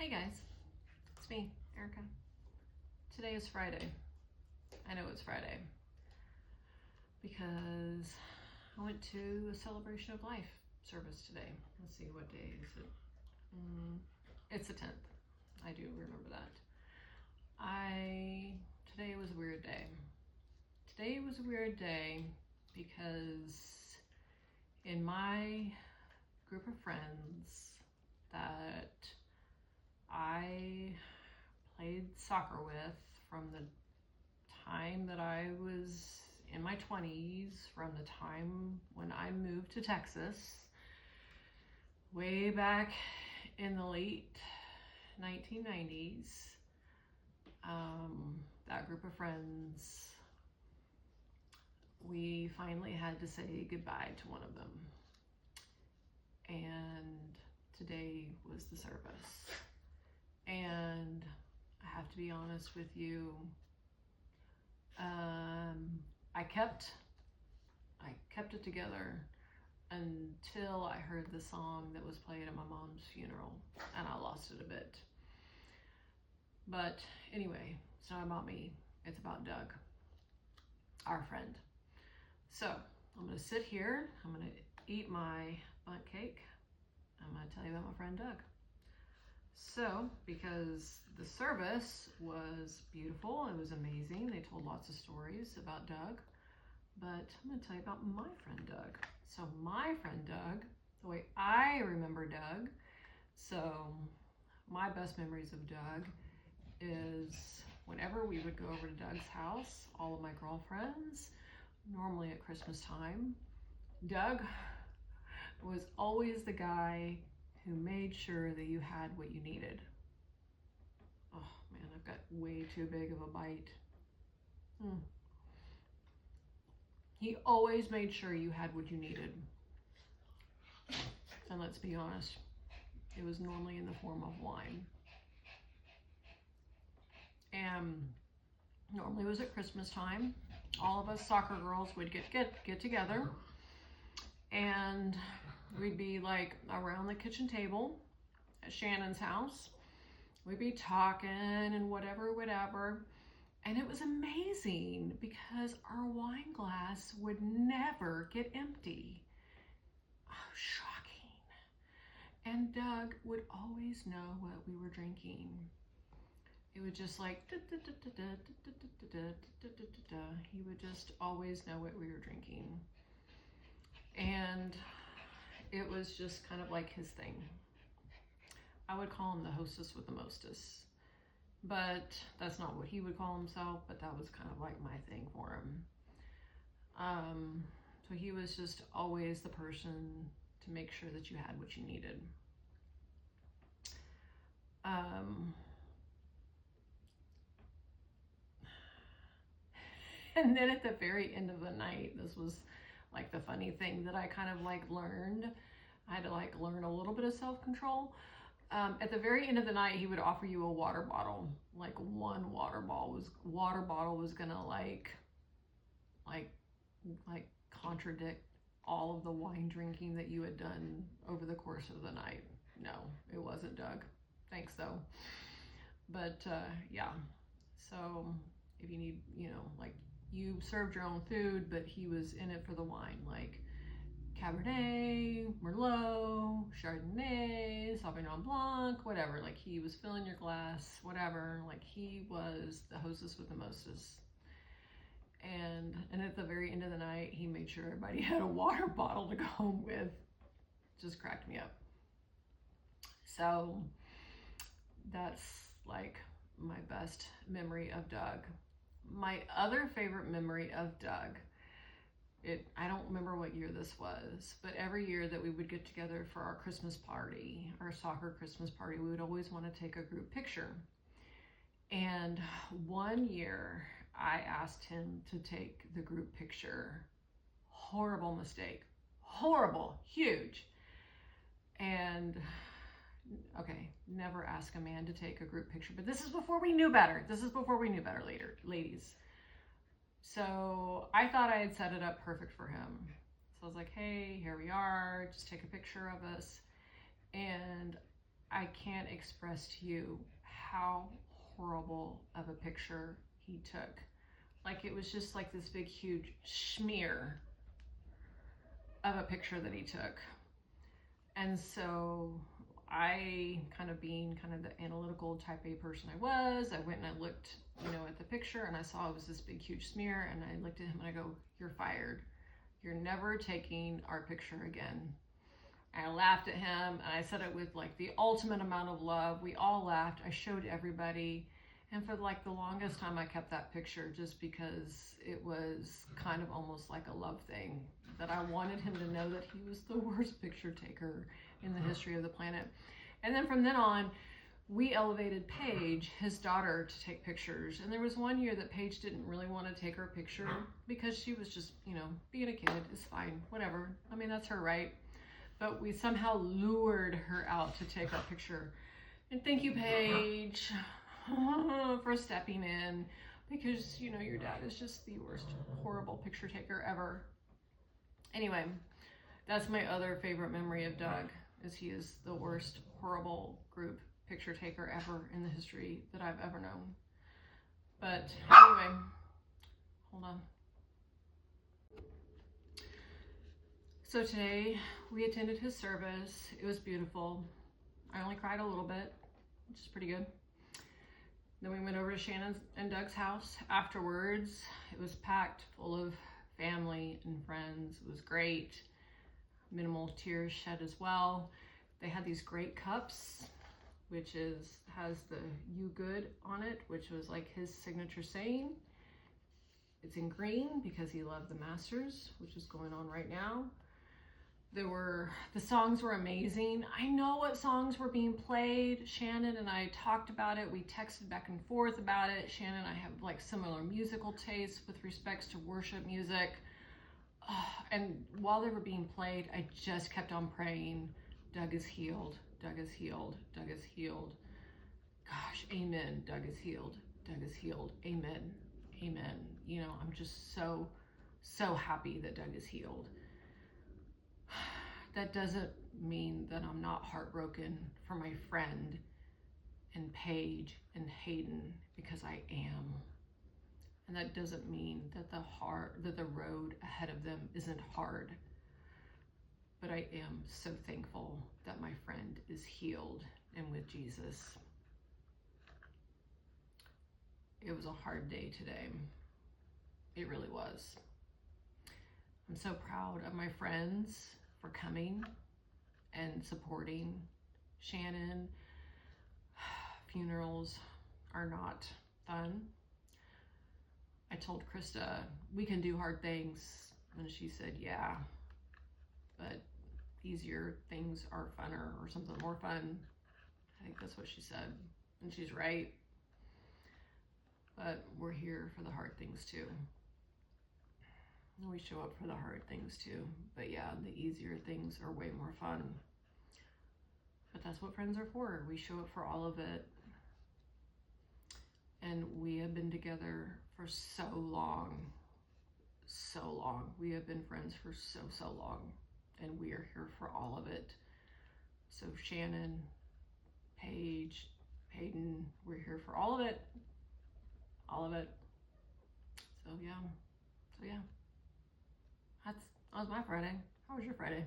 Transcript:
Hey guys, it's me, Erica. Today is Friday. I know it's Friday because I went to a celebration of life service today. Let's see, what day is it? It's the 10th. I do remember that. Today was a weird day. Today was a weird day because in my group of friends that I played soccer with from the time that I was in my 20s, from the time when I moved to Texas, way back in the late 1990s, that group of friends, we finally had to say goodbye to one of them. And today was the service. And I have to be honest with you, I kept it together until I heard the song that was played at my mom's funeral, and I lost it a bit. But anyway, it's not about me, it's about Doug, our friend. So I'm gonna sit here, I'm gonna eat my bundt cake, I'm gonna tell you about my friend Doug. So, because the service was beautiful, it was amazing, they told lots of stories about Doug, but I'm going to tell you about my friend Doug. So my friend Doug, the way I remember Doug, so my best memories of Doug is whenever we would go over to Doug's house, all of my girlfriends, normally at Christmas time, Doug was always the guy who made sure that you had what you needed. Oh man, I've got way too big of a bite. He always made sure you had what you needed. And let's be honest, it was normally in the form of wine. And normally it was at Christmas time. All of us soccer girls would get together, and we'd be like around the kitchen table at Shannon's house. We'd be talking and whatever. And it was amazing because our wine glass would never get empty. Oh, shocking. And Doug would always know what we were drinking. It would just like, he would just always know what we were drinking. And it was just kind of like his thing. I would call him the hostess with the mostest, but that's not what he would call himself, but that was kind of like my thing for him. So he was just always the person to make sure that you had what you needed. And then at the very end of the night, this was like the funny thing that I kind of like learned. I had to like learn a little bit of self-control. At the very end of the night, he would offer you a water bottle. Like one water bottle was gonna like contradict all of the wine drinking that you had done over the course of the night. No, it wasn't, Doug. Thanks though. But yeah, so if you need, like you served your own food, but he was in it for the wine, like Cabernet, Merlot, Chardonnay, Sauvignon Blanc, whatever. Like he was filling your glass, whatever. Like he was the hostess with the mostest. And at the very end of the night, he made sure everybody had a water bottle to go home with. Just cracked me up. So that's like my best memory of Doug. My other favorite memory of Doug, I don't remember what year this was, but every year that we would get together for our Christmas party, our soccer Christmas party, we would always want to take a group picture. And one year I asked him to take the group picture. Horrible mistake. Horrible. Huge. And okay, never ask a man to take a group picture, but this is before we knew better. Later, ladies. So I thought I had set it up perfect for him. So I was like, hey, here we are, just take a picture of us. And I I can't express to you how horrible of a picture he took. Like, it was just like this big, huge smear of a picture that he took. And so I, kind of being kind of the analytical type A person I was, I went and I looked, at the picture, and I saw it was this big, huge smear, and I looked at him and I go, "You're fired. You're never taking our picture again." I laughed at him, and I said it with like the ultimate amount of love. We all laughed. I showed everybody. And for like the longest time, I kept that picture just because it was kind of almost like a love thing, that I wanted him to know that he was the worst picture taker in the history of the planet. And then from then on, we elevated Paige, his daughter, to take pictures. And there was one year that Paige didn't really want to take her picture because she was just, being a kid is fine, whatever. I mean, that's her right. But we somehow lured her out to take our picture. And thank you, Paige, for stepping in, because, your dad is just the worst, horrible picture taker ever. Anyway, that's my other favorite memory of Doug, is he is the worst, horrible group picture taker ever in the history that I've ever known. But anyway, hold on. So today we attended his service. It was beautiful. I only cried a little bit, which is pretty good. Then we went over to Shannon's and Doug's house afterwards. It was packed full of family and friends. It was great. Minimal tears shed as well. They had these great cups, which has the "You Good" on it, which was like his signature saying. It's in green because he loved the Masters, which is going on right now. The songs were amazing. I know what songs were being played. Shannon and I talked about it. We texted back and forth about it. Shannon and I have like similar musical tastes with respects to worship music. And while they were being played, I just kept on praying, Doug is healed. Doug is healed. Doug is healed. Gosh, amen. Doug is healed. Doug is healed. Amen. Amen. I'm just so, so happy that Doug is healed. That doesn't mean that I'm not heartbroken for my friend and Paige and Hayden, because I am. And that doesn't mean that the road ahead of them isn't hard. But I am so thankful that my friend is healed and with Jesus. It was a hard day today. It really was. I'm so proud of my friends for coming and supporting Shannon. Funerals are not fun. I told Krista, we can do hard things, and she said, yeah, but easier things are funner, or something more fun. I think that's what she said, and she's right. But we're here for the hard things too. We show up for the hard things too. But yeah, the easier things are way more fun. But that's what friends are for. We show up for all of it. And we have been together for so long. So long. We have been friends for so, so long. And we are here for all of it. So Shannon, Paige, Hayden, we're here for all of it. All of it. So yeah. That was my Friday. How was your Friday?